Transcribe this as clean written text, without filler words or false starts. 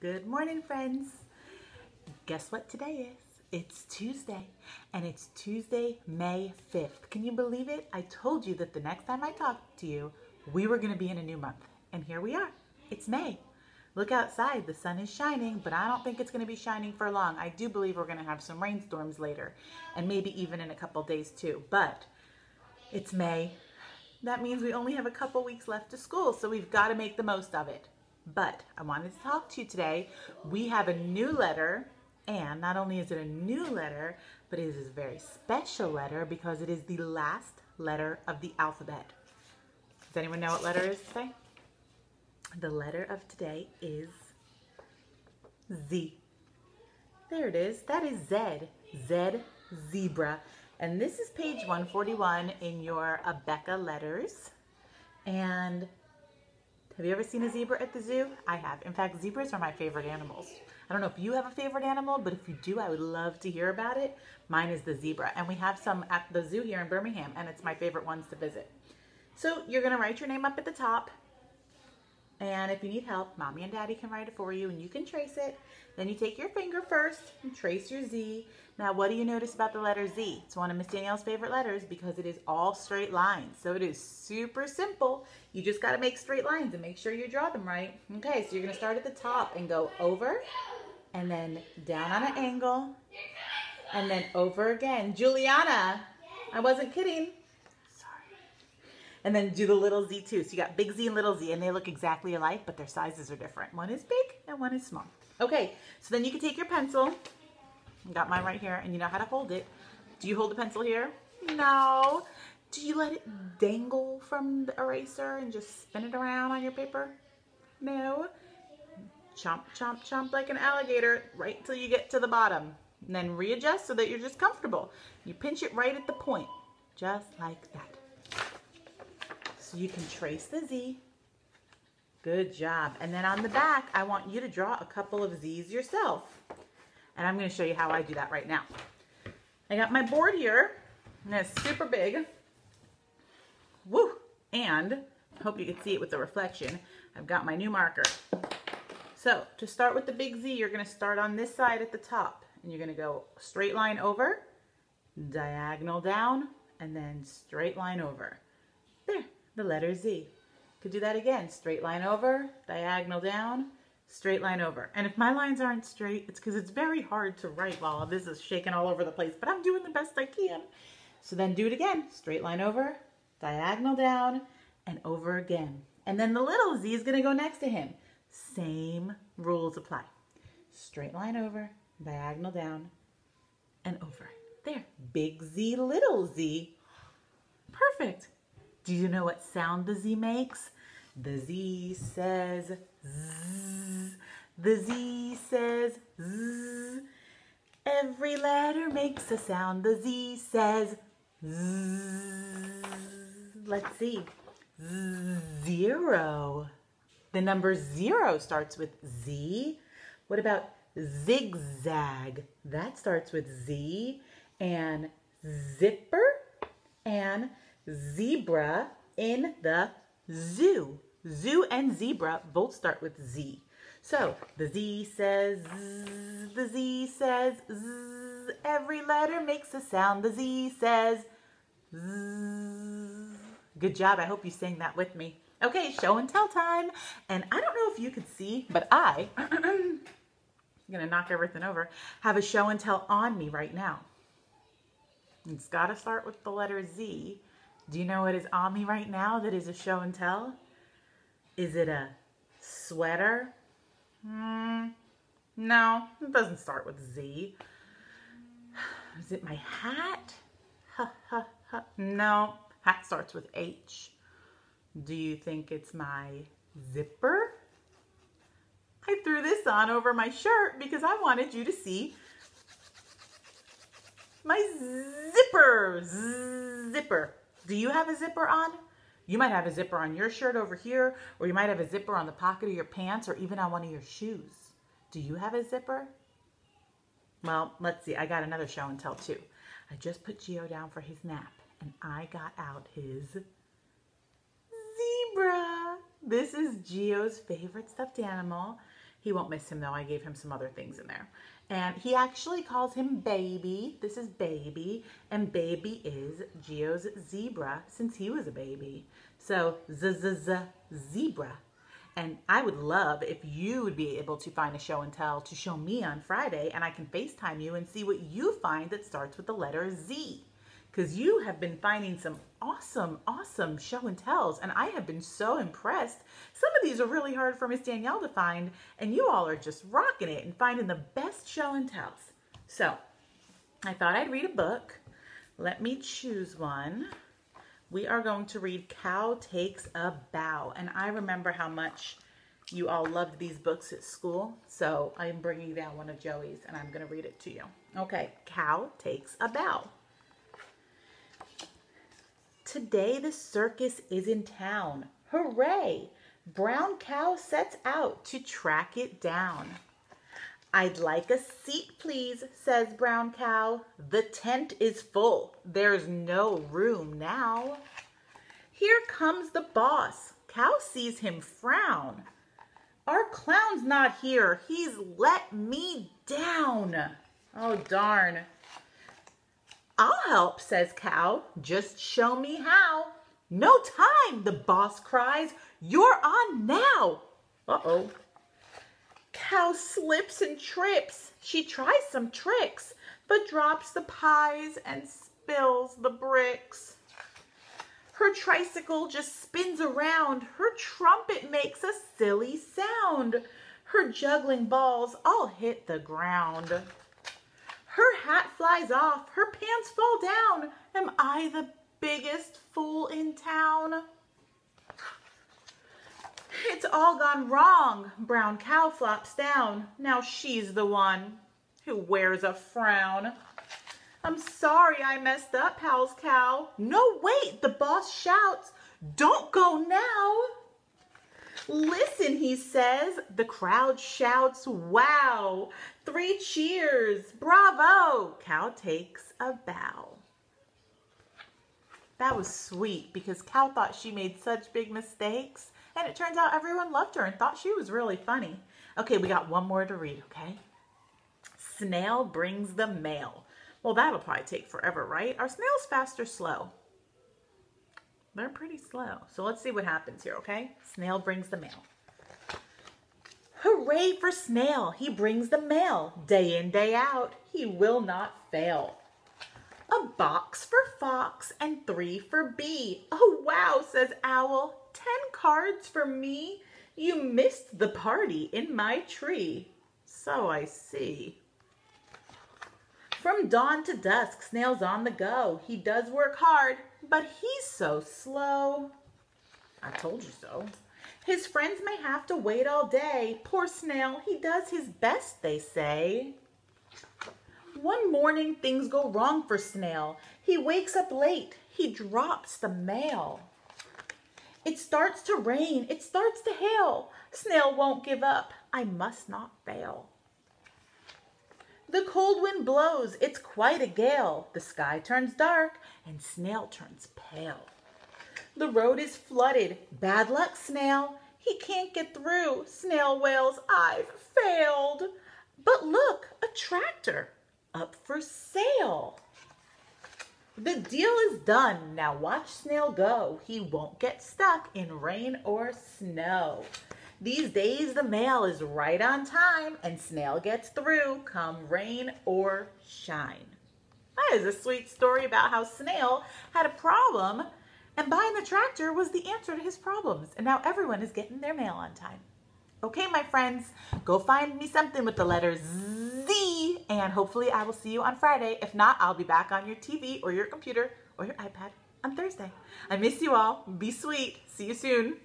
Good morning, friends. Guess what today is? It's Tuesday, and it's Tuesday, May 5th. Can you believe it? I told you that the next time I talked to you, we were going to be in a new month. And here we are. It's May. Look outside. The sun is shining, but I don't think it's going to be shining for long. I do believe we're going to have some rainstorms later, and maybe even in a couple days too. But it's May. That means we only have a couple weeks left to school, so we've got to make the most of it. But I wanted to talk to you today. We have a new letter, and not only is it a new letter, but it is a very special letter because it is the last letter of the alphabet. Does anyone know what letter it is today? The letter of today is Z. There it is. That is Z. Z, zebra. And this is page 141 in your Abeka letters. And have you ever seen a zebra at the zoo? I have. In fact, zebras are my favorite animals. I don't know if you have a favorite animal, but if you do, I would love to hear about it. Mine is the zebra, and we have some at the zoo here in Birmingham, and it's my favorite ones to visit. So you're going to write your name up at the top, and if you need help, Mommy and Daddy can write it for you, and you can trace it. Then you take your finger first and trace your Z. Now, what do you notice about the letter Z? It's one of Miss Danielle's favorite letters because it is all straight lines. So it is super simple. You just got to make straight lines and make sure you draw them right. Okay, so you're going to start at the top and go over and then down on an angle and then over again. Juliana, I wasn't kidding. Sorry. And then do the little Z too. So you got big Z and little Z, and they look exactly alike, but their sizes are different. One is big and one is small. Okay, so then you can take your pencil. I got mine right here, and you know how to hold it. Do you hold the pencil here? No. Do you let it dangle from the eraser and just spin it around on your paper? No. Chomp, chomp, chomp like an alligator right until you get to the bottom. And then readjust so that you're just comfortable. You pinch it right at the point, just like that. So you can trace the Z. Good job. And then on the back, I want you to draw a couple of Z's yourself. And I'm going to show you how I do that right now. I got my board here, and it's super big. Woo! And I hope you can see it with the reflection. I've got my new marker. So to start with the big Z, you're going to start on this side at the top. And you're going to go straight line over, diagonal down, and then straight line over. There, the letter Z. Could do that again. Straight line over, diagonal down, straight line over. And if my lines aren't straight, it's because it's very hard to write while this is shaking all over the place, but I'm doing the best I can. So then do it again. Straight line over, diagonal down, and over again. And then the little Z is going to go next to him. Same rules apply. Straight line over, diagonal down, and over. There. Big Z, little Z. Perfect. Do you know what sound the Z makes? The Z says Z. The Z says Z. Every letter makes a sound. The Z says Z. Let's see. Zero. The number 0 starts with Z. What about zigzag? That starts with Z. And zipper and zebra in the zoo. Zoo and zebra both start with Z. So the Z says Z, the Z says Z. Every letter makes a sound. The Z says Z. Good job. I hope you sang that with me. Okay, show and tell time. And I don't know if you could see, but I'm going to knock everything over, have a show and tell on me right now. It's got to start with the letter Z. Do you know what is on me right now that is a show and tell? Is it a sweater? No, it doesn't start with Z. Is it my hat? No, hat starts with H. Do you think it's my zipper? I threw this on over my shirt because I wanted you to see my zipper. Zipper. Do you have a zipper on? You might have a zipper on your shirt over here, or you might have a zipper on the pocket of your pants, or even on one of your shoes. Do you have a zipper? Well, let's see. I got another show and tell too. I just put Gio down for his nap, and I got out his zebra. This is Gio's favorite stuffed animal. He won't miss him though. I gave him some other things in there. And he actually calls him Baby. This is Baby. And Baby is Geo's zebra since he was a baby. So zebra. And I would love if you would be able to find a show and tell to show me on Friday, and I can FaceTime you and see what you find that starts with the letter Z. Because you have been finding some awesome show and tells, and I have been so impressed. Some of these are really hard for Miss Danielle to find, and you all are just rocking it and finding the best show and tells. So I thought I'd read a book. Let me choose one. We are going to read Cow Takes a Bow. And I remember how much you all loved these books at school. So I'm bringing down one of Joey's and I'm going to read it to you. Okay, Cow Takes a Bow. Today the circus is in town. Hooray! Brown Cow sets out to track it down. I'd like a seat, please, says Brown Cow. The tent is full. There's no room now. Here comes the boss. Cow sees him frown. Our clown's not here. He's let me down. Oh, darn. I'll help, says Cow. Just show me how. No time, the boss cries. You're on now. Uh-oh. Cow slips and trips. She tries some tricks, but drops the pies and spills the bricks. Her tricycle just spins around. Her trumpet makes a silly sound. Her juggling balls all hit the ground. Her hat flies off. Her pants fall down. Am I the biggest fool in town? It's all gone wrong. Brown Cow flops down. Now she's the one who wears a frown. I'm sorry I messed up, howls Cow. No, wait, the boss shouts. Don't go now. Listen, he says. The crowd shouts, wow. 3 cheers. Bravo. Cow takes a bow. That was sweet because Cow thought she made such big mistakes. And it turns out everyone loved her and thought she was really funny. Okay, we got one more to read, okay? Snail brings the mail. Well, that'll probably take forever, right? Are snails fast or slow? They're pretty slow. So let's see what happens here, okay? Snail brings the mail. Hooray for Snail. He brings the mail. Day in, day out. He will not fail. A box for Fox and 3 for Bee. Oh, wow, says Owl. 10 cards for me. You missed the party in my tree. So I see. From dawn to dusk, Snail's on the go. He does work hard, but he's so slow. I told you so. His friends may have to wait all day. Poor Snail, he does his best, they say. One morning, things go wrong for Snail. He wakes up late. He drops the mail. It starts to rain. It starts to hail. Snail won't give up. I must not fail. The cold wind blows. It's quite a gale. The sky turns dark and Snail turns pale. The road is flooded. Bad luck, Snail. He can't get through. Snail wails, I've failed. But look, a tractor up for sale. The deal is done. Now watch Snail go. He won't get stuck in rain or snow. These days the mail is right on time and Snail gets through come rain or shine. That is a sweet story about how Snail had a problem and buying the tractor was the answer to his problems. And now everyone is getting their mail on time. Okay, my friends, go find me something with the letter Z, and hopefully I will see you on Friday. If not, I'll be back on your TV or your computer or your iPad on Thursday. I miss you all. Be sweet. See you soon.